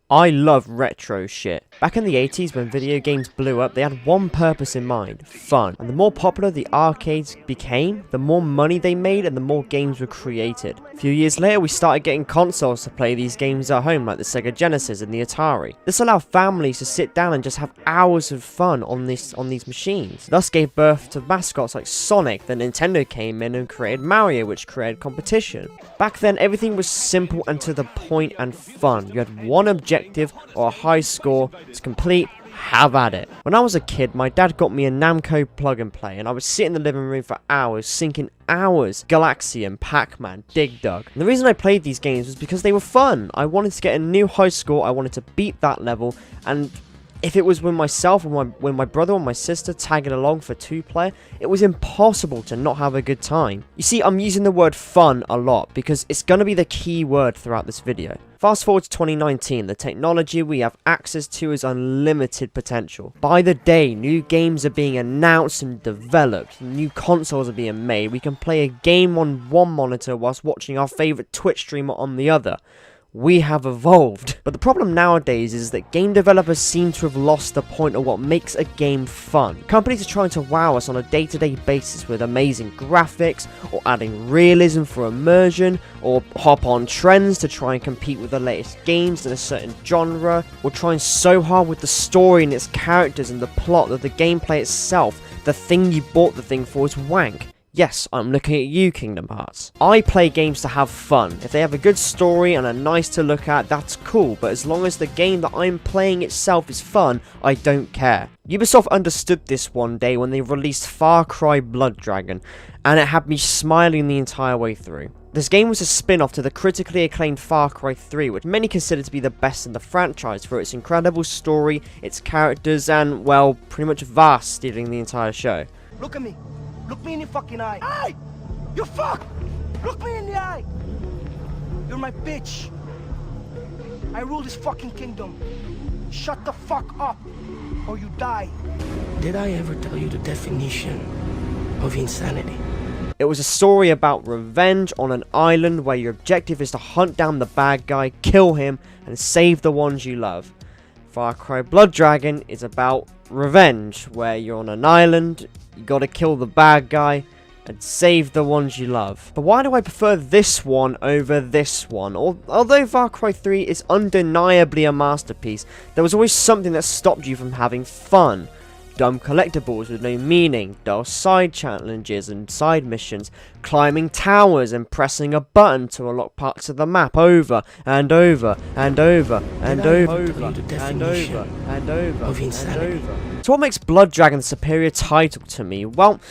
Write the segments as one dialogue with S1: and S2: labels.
S1: I love retro shit. Back in the 80s when video games blew up, they had one purpose in mind: fun. And the more popular the arcades became, the more money they made and the more games were created. A few years later we started getting consoles to play these games at home, like the Sega Genesis and the Atari. This allowed families to sit down and just have hours of fun on these machines. Thus gave birth to mascots like Sonic. Then Nintendo came in and created Mario, which created competition. Back then everything was simple and to the point and fun. You had one objective or a high score to complete. Have at it. When I was a kid, my dad got me a Namco plug and play, and I would sit in the living room for hours, sinking hours. Galaxian, Pac-Man, Dig Dug. And the reason I played these games was because they were fun. I wanted to get a new high score, I wanted to beat that level, and if it was with myself or when my brother or my sister tagging along for 2-player, it was impossible to not have a good time. You see, I'm using the word fun a lot because it's going to be the key word throughout this video. Fast forward to 2019, the technology we have access to is unlimited potential. By the day, new games are being announced and developed, new consoles are being made, we can play a game on one monitor whilst watching our favourite Twitch streamer on the other. We have evolved. But the problem nowadays is that game developers seem to have lost the point of what makes a game fun. Companies are trying to wow us on a day-to-day basis with amazing graphics, or adding realism for immersion, or hop on trends to try and compete with the latest games in a certain genre, or trying so hard with the story and its characters and the plot that the gameplay itself, the thing you bought the thing for, is wank. Yes, I'm looking at you, Kingdom Hearts. I play games to have fun. If they have a good story and are nice to look at, that's cool, but as long as the game that I'm playing itself is fun, I don't care. Ubisoft understood this one day when they released Far Cry Blood Dragon, and it had me smiling the entire way through. This game was a spin-off to the critically acclaimed Far Cry 3, which many consider to be the best in the franchise for its incredible story, its characters, and, well, pretty much Vast stealing the entire show.
S2: Look at me. Look me in the fucking eye. Eye! You fuck! Look me in the eye! You're my bitch. I rule this fucking kingdom. Shut the fuck up, or you die.
S3: Did I ever tell you the definition of insanity?
S1: It was a story about revenge on an island where your objective is to hunt down the bad guy, kill him, and save the ones you love. Far Cry Blood Dragon is about revenge, where you're on an island, you gotta kill the bad guy and save the ones you love. But why do I prefer this one over this one? Although Far Cry 3 is undeniably a masterpiece, there was always something that stopped you from having fun. Dumb collectibles with no meaning, dull side challenges and side missions, climbing towers and pressing a button to unlock parts of the map over and over and over and over and over and over and over. So what makes Blood Dragon the superior title to me? Well,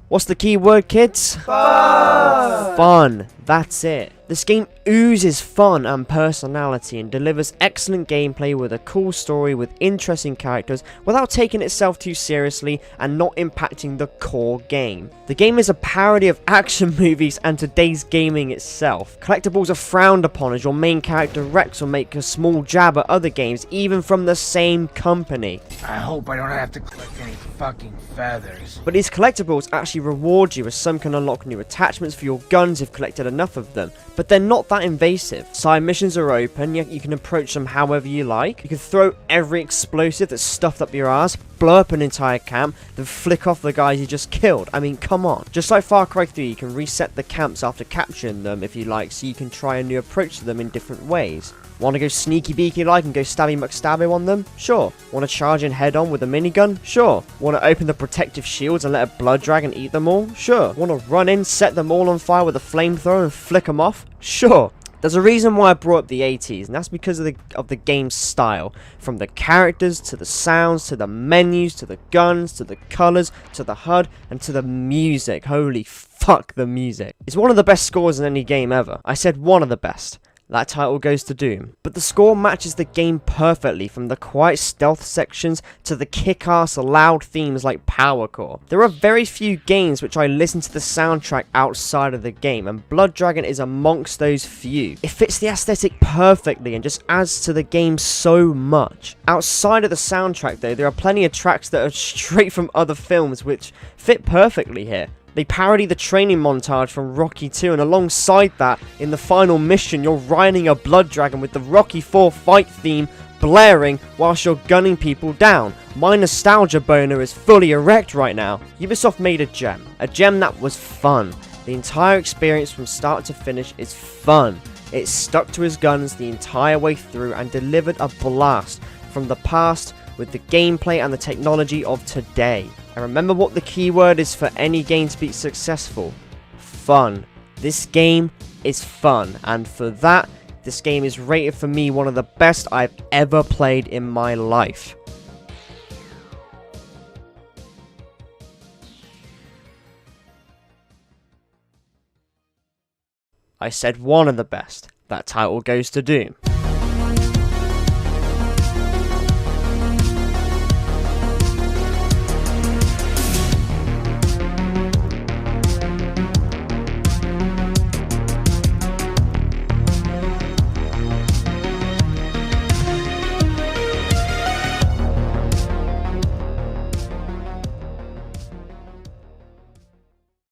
S1: what's the key word, kids? Fun! Fun. That's it. This game oozes fun and personality and delivers excellent gameplay with a cool story with interesting characters without taking itself too seriously and not impacting the core game. The game is a parody of action movies and today's gaming itself. Collectibles are frowned upon as your main character Rex will make a small jab at other games even from the same company.
S4: I hope I don't have to collect any fucking feathers.
S1: But these collectibles actually reward you, as some can unlock new attachments for your guns if collected enough of them. But they're not that invasive. Side missions are open, yet you can approach them however you like. You can throw every explosive that's stuffed up your ass, blow up an entire camp, then flick off the guys you just killed. I mean, come on. Just like Far Cry 3, you can reset the camps after capturing them if you like, so you can try a new approach to them in different ways. Want to go sneaky beaky like and go stabby McStabby on them? Sure. Want to charge in head on with a minigun? Sure. Want to open the protective shields and let a blood dragon eat them all? Sure. Want to run in, set them all on fire with a flamethrower and flick them off? Sure. There's a reason why I brought up the 80s, and that's because of the game's style. From the characters, to the sounds, to the menus, to the guns, to the colours, to the HUD, and to the music. Holy fuck, the music. It's one of the best scores in any game ever. I said one of the best. That title goes to Doom. But the score matches the game perfectly, from the quiet stealth sections to the kick-ass loud themes like Power Core. There are very few games which I listen to the soundtrack outside of the game, and Blood Dragon is amongst those few. It fits the aesthetic perfectly and just adds to the game so much. Outside of the soundtrack though, there are plenty of tracks that are straight from other films which fit perfectly here. They parody the training montage from Rocky 2, and alongside that, in the final mission, you're riding a blood dragon with the Rocky 4 fight theme blaring whilst you're gunning people down. My nostalgia boner is fully erect right now. Ubisoft made a gem that was fun. The entire experience from start to finish is fun. It stuck to his guns the entire way through and delivered a blast from the past with the gameplay and the technology of today. And remember what the keyword is for any game to be successful: fun. This game is fun, and for that, this game is rated for me one of the best I've ever played in my life. I said one of the best. That title goes to Doom.